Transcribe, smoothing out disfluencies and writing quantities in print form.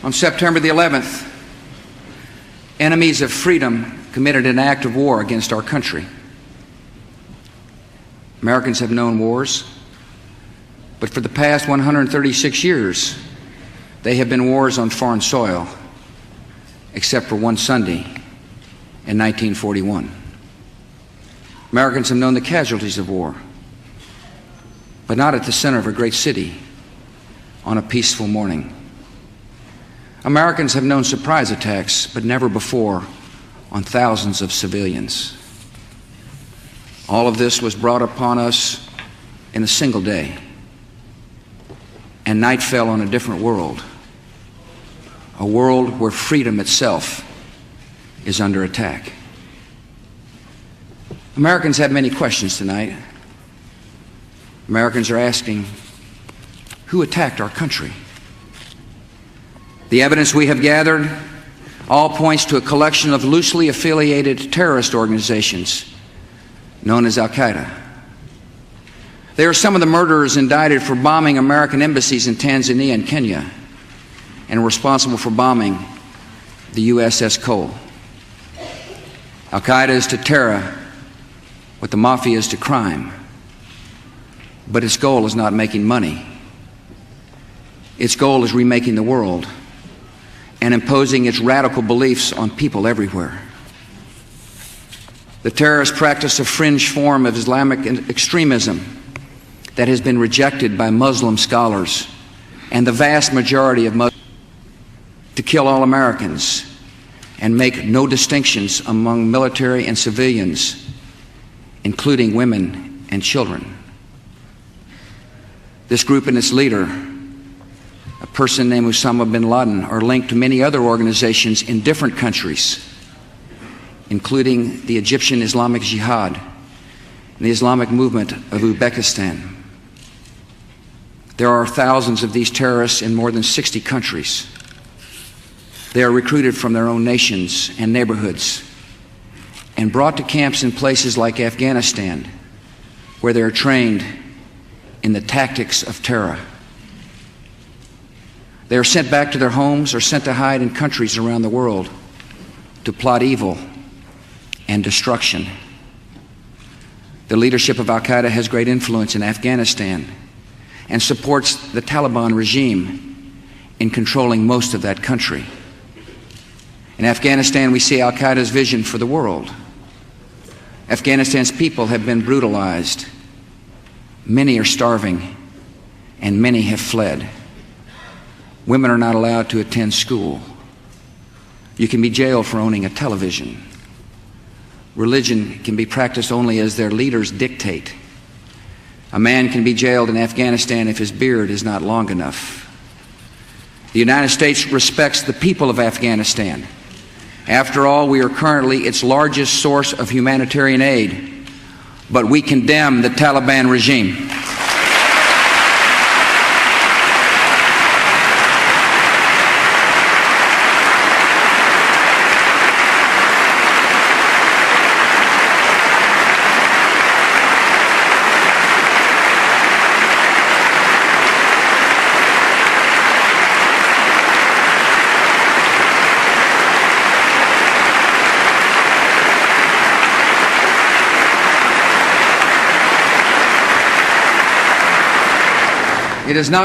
On September the 11th, enemies of freedom committed an act of war against our country. Americans have known wars, but for the past 136 years, they have been wars on foreign soil, except for one Sunday in 1941. Americans have known the casualties of war, but not at the center of a great city on a peaceful morning. Americans have known surprise attacks, but never before on thousands of civilians. All of this was brought upon us in a single day, and night fell on a different world, a world where freedom itself is under attack. Americans have many questions tonight. Americans are asking, who attacked our country? The evidence we have gathered all points to a collection of loosely affiliated terrorist organizations known as Al-Qaeda. They are some of the murderers indicted for bombing American embassies in Tanzania and Kenya, and responsible for bombing the USS Cole. Al-Qaeda is to terror what the mafia is to crime, but its goal is not making money. Its goal is remaking the world and imposing its radical beliefs on people everywhere. The terrorists practice a fringe form of Islamic extremism that has been rejected by Muslim scholars and the vast majority of Muslims, to kill all Americans and make no distinctions among military and civilians, including women and children. This group and its leader, a person named Osama bin Laden, are linked to many other organizations in different countries, including the Egyptian Islamic Jihad and the Islamic movement of Uzbekistan. There are thousands of these terrorists in more than 60 countries. They are recruited from their own nations and neighborhoods and brought to camps in places like Afghanistan, where they are trained in the tactics of terror. They are sent back to their homes or sent to hide in countries around the world to plot evil and destruction. The leadership of Al-Qaeda has great influence in Afghanistan and supports the Taliban regime in controlling most of that country. In Afghanistan, we see Al-Qaeda's vision for the world. Afghanistan's people have been brutalized. Many are starving, and many have fled. Women are not allowed to attend school. You can be jailed for owning a television. Religion can be practiced only as their leaders dictate. A man can be jailed in Afghanistan if his beard is not long enough. The United States respects the people of Afghanistan. After all, we are currently its largest source of humanitarian aid, but we condemn the Taliban regime. It is not